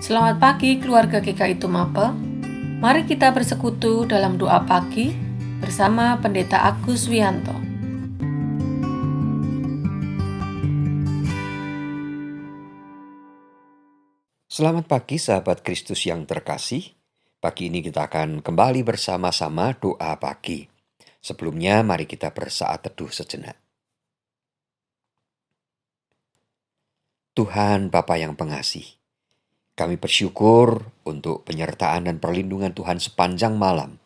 Selamat pagi keluarga GKI Tumape. Mari kita bersekutu dalam doa pagi bersama Pendeta Agus Wianto. Selamat pagi sahabat Kristus yang terkasih. Pagi ini kita akan kembali bersama-sama doa pagi. Sebelumnya mari kita bersaat teduh sejenak. Tuhan Bapa yang pengasih, kami bersyukur untuk penyertaan dan perlindungan Tuhan sepanjang malam.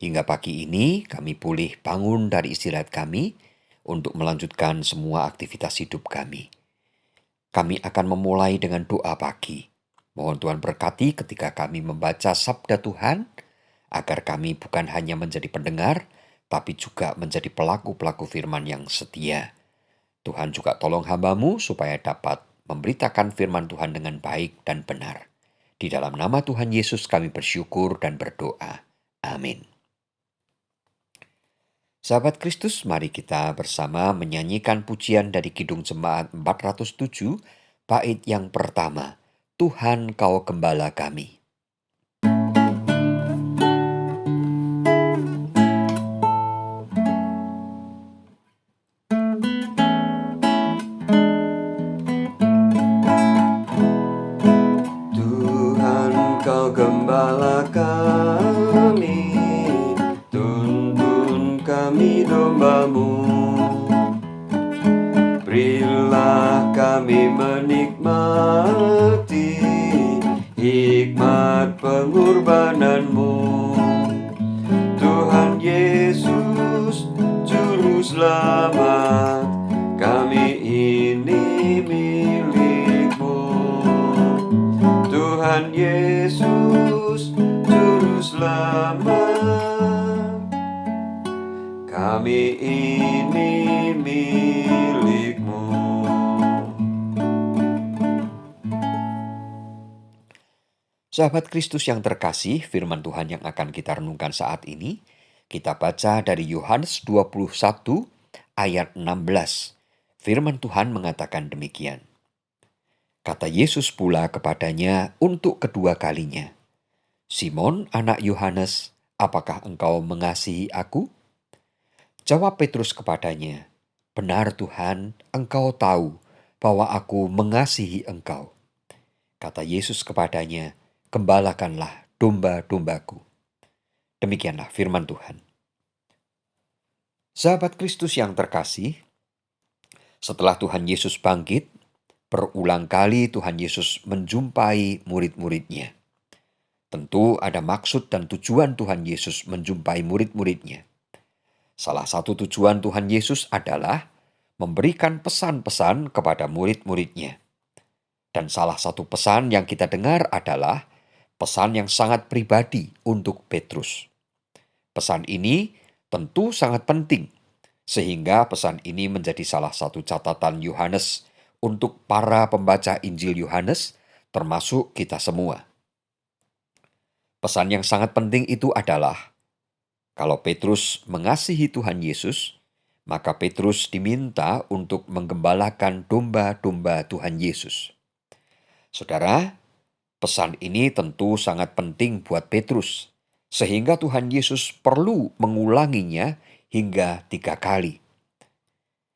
Hingga pagi ini kami pulih bangun dari istirahat kami untuk melanjutkan semua aktivitas hidup kami. Kami akan memulai dengan doa pagi. Mohon Tuhan berkati ketika kami membaca sabda Tuhan, agar kami bukan hanya menjadi pendengar, tapi juga menjadi pelaku-pelaku firman yang setia. Tuhan juga tolong hamba-Mu supaya dapat memberitakan firman Tuhan dengan baik dan benar. Di dalam nama Tuhan Yesus kami bersyukur dan berdoa. Amin. Sahabat Kristus, mari kita bersama menyanyikan pujian dari Kidung Jemaat 407, bait yang pertama, Tuhan Kau Gembala Kami. Tuhan Kau Gembala kami, tuntun kami domba-Mu. Berilah kami menikmati hikmat pengorbanan-Mu. Tuhan Yesus, Juru Selamat, kami ini milik-Mu. Tuhan Yesus, Juru Selamat, kami ini milik-Mu. Sahabat Kristus yang terkasih, firman Tuhan yang akan kita renungkan saat ini, kita baca dari Yohanes 21 ayat 16. Firman Tuhan mengatakan demikian. Kata Yesus pula kepadanya untuk kedua kalinya, Simon anak Yohanes, apakah engkau mengasihi aku? Jawab Petrus kepadanya, benar Tuhan, engkau tahu bahwa aku mengasihi engkau. Kata Yesus kepadanya, gembalakanlah domba-dombaku. Demikianlah firman Tuhan. Sahabat Kristus yang terkasih, setelah Tuhan Yesus bangkit, berulang kali Tuhan Yesus menjumpai murid-muridnya. Tentu ada maksud dan tujuan Tuhan Yesus menjumpai murid-muridnya. Salah satu tujuan Tuhan Yesus adalah memberikan pesan-pesan kepada murid-muridnya. Dan salah satu pesan yang kita dengar adalah pesan yang sangat pribadi untuk Petrus. Pesan ini tentu sangat penting, sehingga pesan ini menjadi salah satu catatan Yohanes untuk para pembaca Injil Yohanes, termasuk kita semua. Pesan yang sangat penting itu adalah, kalau Petrus mengasihi Tuhan Yesus, maka Petrus diminta untuk menggembalakan domba-domba Tuhan Yesus. Saudara, pesan ini tentu sangat penting buat Petrus, sehingga Tuhan Yesus perlu mengulanginya hingga 3 kali.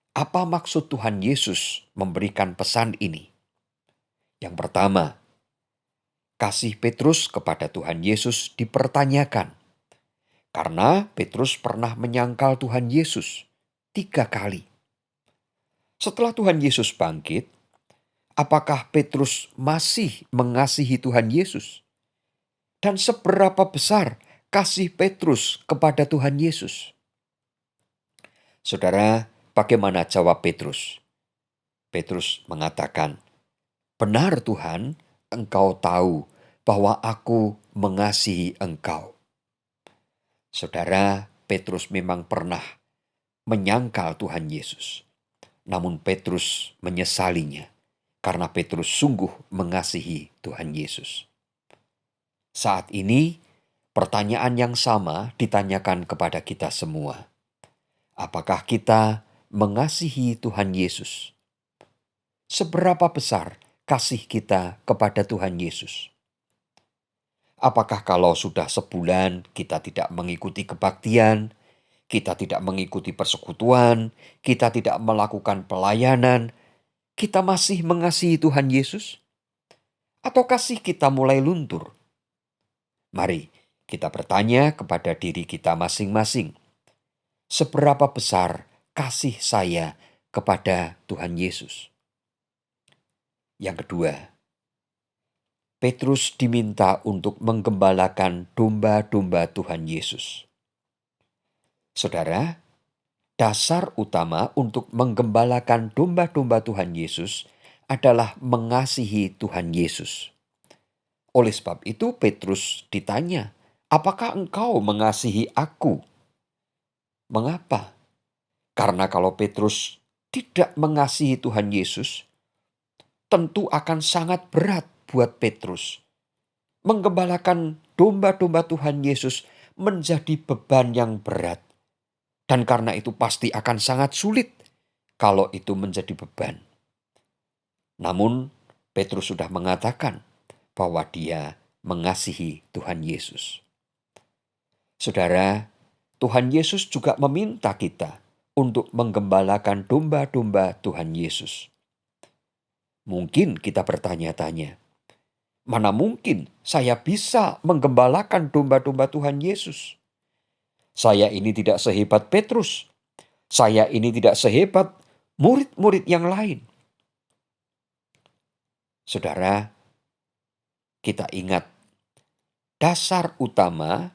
Apa maksud Tuhan Yesus memberikan pesan ini? Yang pertama, kasih Petrus kepada Tuhan Yesus dipertanyakan, karena Petrus pernah menyangkal Tuhan Yesus 3 kali. Setelah Tuhan Yesus bangkit, apakah Petrus masih mengasihi Tuhan Yesus? Dan seberapa besar kasih Petrus kepada Tuhan Yesus? Saudara, bagaimana jawab Petrus? Petrus mengatakan, benar Tuhan, engkau tahu bahwa aku mengasihi engkau. Saudara, Petrus memang pernah menyangkal Tuhan Yesus. Namun Petrus menyesalinya karena Petrus sungguh mengasihi Tuhan Yesus. Saat ini, pertanyaan yang sama ditanyakan kepada kita semua. Apakah kita mengasihi Tuhan Yesus? Seberapa besar kasih kita kepada Tuhan Yesus? Apakah kalau sudah sebulan kita tidak mengikuti kebaktian, kita tidak mengikuti persekutuan, kita tidak melakukan pelayanan, kita masih mengasihi Tuhan Yesus? Atau kasih kita mulai luntur? Mari kita bertanya kepada diri kita masing-masing. Seberapa besar kasih saya kepada Tuhan Yesus? Yang kedua, Petrus diminta untuk menggembalakan domba-domba Tuhan Yesus. Saudara, dasar utama untuk menggembalakan domba-domba Tuhan Yesus adalah mengasihi Tuhan Yesus. Oleh sebab itu Petrus ditanya, "Apakah engkau mengasihi aku?" Mengapa? Karena kalau Petrus tidak mengasihi Tuhan Yesus, tentu akan sangat berat buat Petrus. Menggembalakan domba-domba Tuhan Yesus menjadi beban yang berat. Dan karena itu pasti akan sangat sulit kalau itu menjadi beban. Namun Petrus sudah mengatakan bahwa dia mengasihi Tuhan Yesus. Saudara, Tuhan Yesus juga meminta kita untuk menggembalakan domba-domba Tuhan Yesus. Mungkin kita bertanya-tanya, mana mungkin saya bisa menggembalakan domba-domba Tuhan Yesus? Saya ini tidak sehebat Petrus. Saya ini tidak sehebat murid-murid yang lain. Saudara, kita ingat dasar utama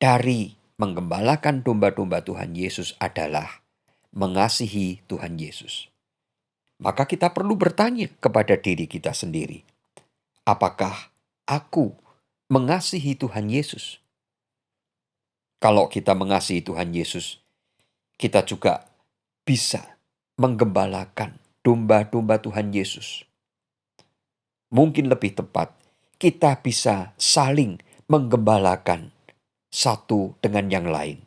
dari menggembalakan domba-domba Tuhan Yesus adalah mengasihi Tuhan Yesus. Maka kita perlu bertanya kepada diri kita sendiri, apakah aku mengasihi Tuhan Yesus? Kalau kita mengasihi Tuhan Yesus, kita juga bisa menggembalakan domba-domba Tuhan Yesus. Mungkin lebih tepat, kita bisa saling menggembalakan satu dengan yang lain,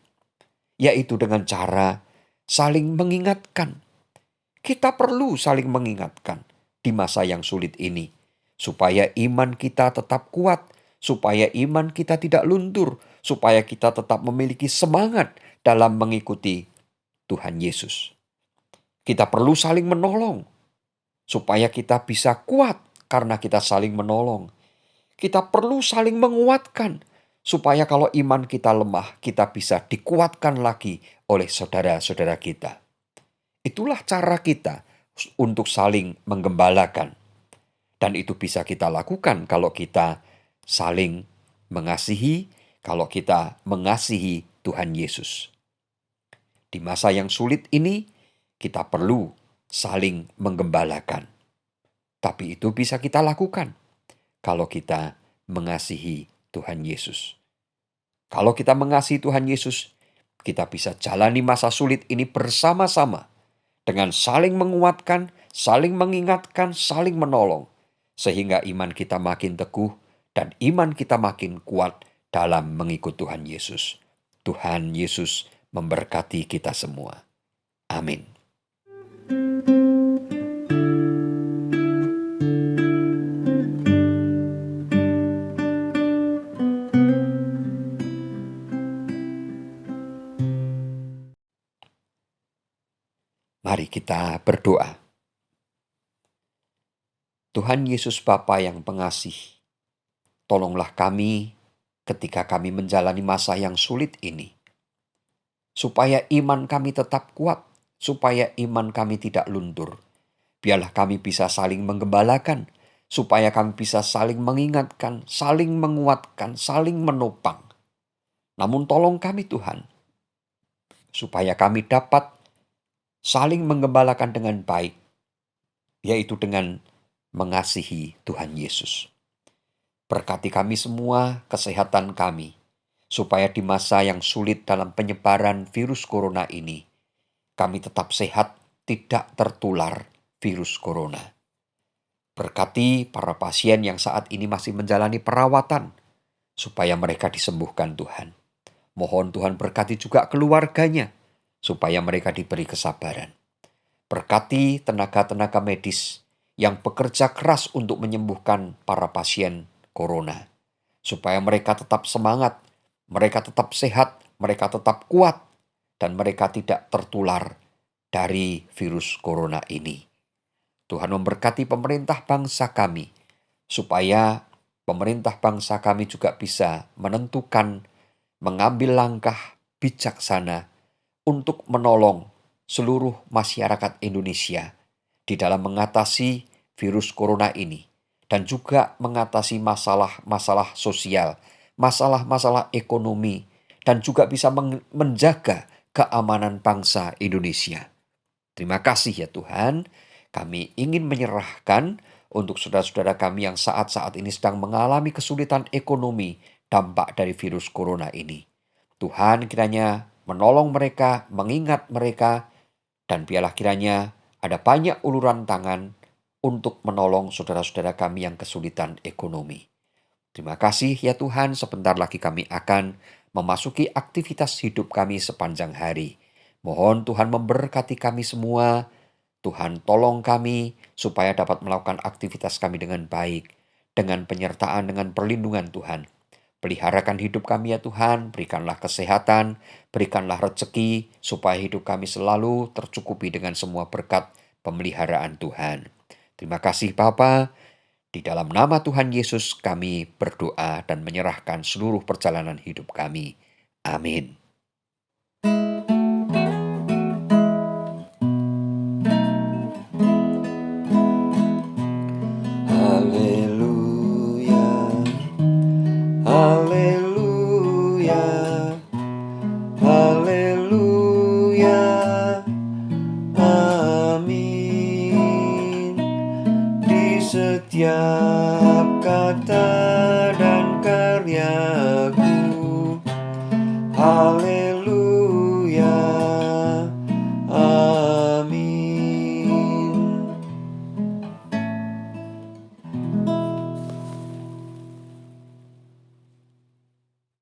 yaitu dengan cara saling mengingatkan. Kita perlu saling mengingatkan di masa yang sulit ini, supaya iman kita tetap kuat, supaya iman kita tidak luntur, supaya kita tetap memiliki semangat dalam mengikuti Tuhan Yesus. Kita perlu saling menolong, supaya kita bisa kuat karena kita saling menolong. Kita perlu saling menguatkan, supaya kalau iman kita lemah, kita bisa dikuatkan lagi oleh saudara-saudara kita. Itulah cara kita untuk saling menggembalakan. Dan itu bisa kita lakukan kalau kita saling mengasihi, kalau kita mengasihi Tuhan Yesus. Di masa yang sulit ini, kita perlu saling menggembalakan. Tapi itu bisa kita lakukan kalau kita mengasihi Tuhan Yesus. Kalau kita mengasihi Tuhan Yesus, kita bisa jalani masa sulit ini bersama-sama dengan saling menguatkan, saling mengingatkan, saling menolong, sehingga iman kita makin teguh dan iman kita makin kuat dalam mengikut Tuhan Yesus. Tuhan Yesus memberkati kita semua. Amin. Mari kita berdoa. Tuhan Yesus Bapa yang pengasih, tolonglah kami ketika kami menjalani masa yang sulit ini, supaya iman kami tetap kuat, supaya iman kami tidak luntur. Biarlah kami bisa saling menggembalakan, supaya kami bisa saling mengingatkan, saling menguatkan, saling menopang. Namun tolong kami Tuhan, supaya kami dapat saling menggembalakan dengan baik, yaitu dengan mengasihi Tuhan Yesus. Berkati kami semua, kesehatan kami, supaya di masa yang sulit dalam penyebaran virus corona ini, kami tetap sehat, tidak tertular virus corona. Berkati para pasien yang saat ini masih menjalani perawatan, supaya mereka disembuhkan Tuhan. Mohon Tuhan berkati juga keluarganya, supaya mereka diberi kesabaran. Berkati tenaga-tenaga medis yang bekerja keras untuk menyembuhkan para pasien corona. Supaya mereka tetap semangat, mereka tetap sehat, mereka tetap kuat, dan mereka tidak tertular dari virus corona ini. Tuhan memberkati pemerintah bangsa kami, supaya pemerintah bangsa kami juga bisa menentukan, mengambil langkah bijaksana untuk menolong seluruh masyarakat Indonesia di dalam mengatasi virus corona ini, dan juga mengatasi masalah-masalah sosial, masalah-masalah ekonomi, dan juga bisa menjaga keamanan bangsa Indonesia. Terima kasih ya Tuhan, kami ingin menyerahkan untuk saudara-saudara kami yang saat-saat ini sedang mengalami kesulitan ekonomi dampak dari virus corona ini. Tuhan kiranya menolong mereka, mengingat mereka, dan biarlah kiranya ada banyak uluran tangan untuk menolong saudara-saudara kami yang kesulitan ekonomi. Terima kasih ya Tuhan, sebentar lagi kami akan memasuki aktivitas hidup kami sepanjang hari. Mohon Tuhan memberkati kami semua. Tuhan tolong kami supaya dapat melakukan aktivitas kami dengan baik, dengan penyertaan, dengan perlindungan Tuhan. Peliharakan hidup kami ya Tuhan, berikanlah kesehatan, berikanlah rezeki, supaya hidup kami selalu tercukupi dengan semua berkat pemeliharaan Tuhan. Terima kasih Bapa, di dalam nama Tuhan Yesus kami berdoa dan menyerahkan seluruh perjalanan hidup kami. Amin. Haleluya, haleluya, haleluya, amin. Di setiap kata dan karyaku, haleluya.